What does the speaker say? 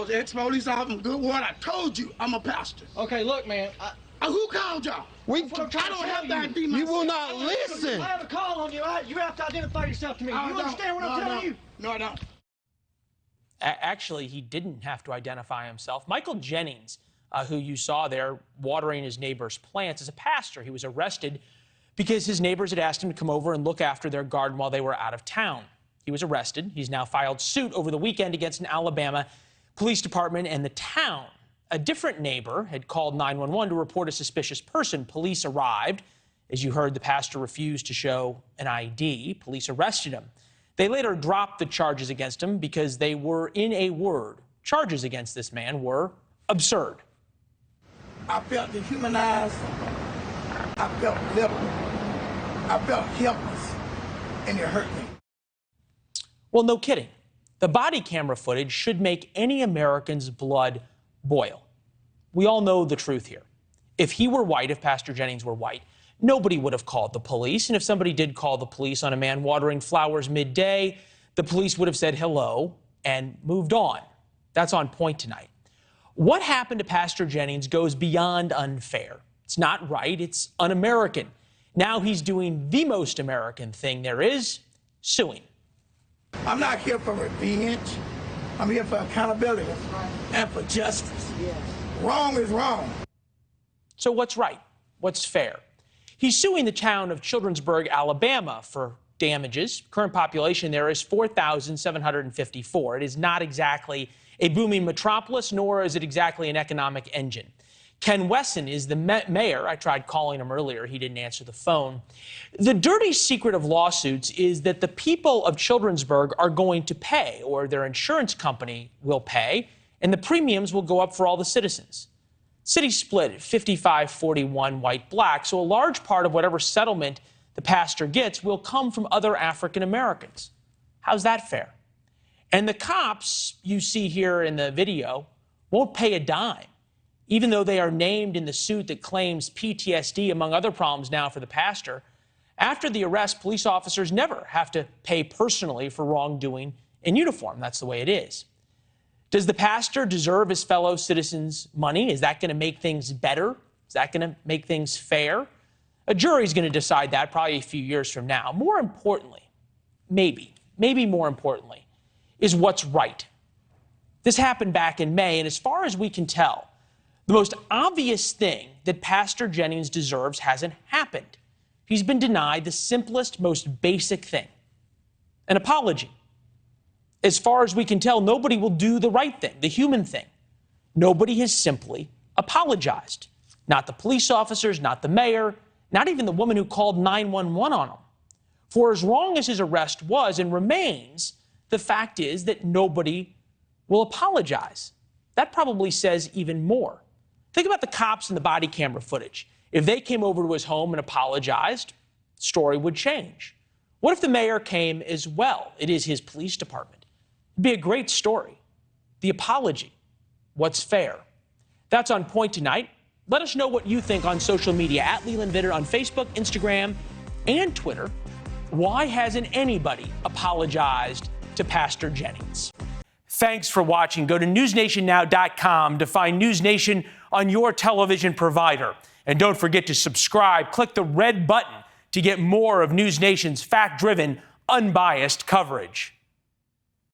was ex-police officer, good word. I told you I'm a pastor. Okay, look, man. Who called y'all? I don't have to ID myself. You will not listen. I have a call on you. You have to identify yourself to me. You understand what I'm telling you? No, I don't. Actually, he didn't have to identify himself. Michael Jennings, who you saw there watering his neighbor's plants, is a pastor. He was arrested because his neighbors had asked him to come over and look after their garden while they were out of town. He was arrested. He's now filed suit over the weekend against an Alabama police department and the town. A different neighbor had called 911 to report a suspicious person. Police arrived. As you heard, the pastor refused to show an ID. Police arrested him. They later dropped the charges against him because they were, in a word, charges against this man were absurd. I felt dehumanized. I felt belittled. I felt helpless, and it hurt me. Well, no kidding. The body camera footage should make any American's blood boil. We all know the truth here. If he were white, if Pastor Jennings were white, nobody would have called the police. And if somebody did call the police on a man watering flowers midday, the police would have said hello and moved on. That's on point tonight. What happened to Pastor Jennings goes beyond unfair. It's not right. It's un-American. Now he's doing the most American thing there is, suing. I'm not here for revenge. I'm here for accountability and for justice. Yes. Wrong is wrong. So what's right? What's fair? He's suing the town of Childersburg, Alabama for damages. Current population there is 4,754. It is not exactly a booming metropolis, nor is it exactly an economic engine. Ken Wesson is the mayor. I tried calling him earlier. He didn't answer the phone. The dirty secret of lawsuits is that the people of Childersburg are going to pay, or their insurance company will pay, and the premiums will go up for all the citizens. City split 55-41 white-black, so a large part of whatever settlement the pastor gets will come from other African Americans. How's that fair? And the cops you see here in the video won't pay a dime, even though they are named in the suit that claims PTSD, among other problems now for the pastor. After the arrest, police officers never have to pay personally for wrongdoing in uniform. That's the way it is. Does the pastor deserve his fellow citizens' money? Is that going to make things better? Is that going to make things fair? A jury's going to decide that probably a few years from now. More importantly, maybe more importantly, is what's right. This happened back in May, and as far as we can tell, the most obvious thing that Pastor Jennings deserves hasn't happened. He's been denied the simplest, most basic thing, an apology. As far as we can tell, nobody will do the right thing, the human thing. Nobody has simply apologized. Not the police officers, not the mayor, not even the woman who called 911 on him. For as wrong as his arrest was and remains, the fact is that nobody will apologize. That probably says even more. Think about the cops and the body camera footage. If they came over to his home and apologized, the story would change. What if the mayor came as well? It is his police department. It'd be a great story. The apology. What's fair? That's on point tonight. Let us know what you think on social media, at Leland Vittert on Facebook, Instagram, and Twitter. Why hasn't anybody apologized to Pastor Jennings? Thanks for watching. Go to NewsNationNow.com to find NewsNation on your television provider. And don't forget to subscribe. Click the red button to get more of NewsNation's fact-driven, unbiased coverage.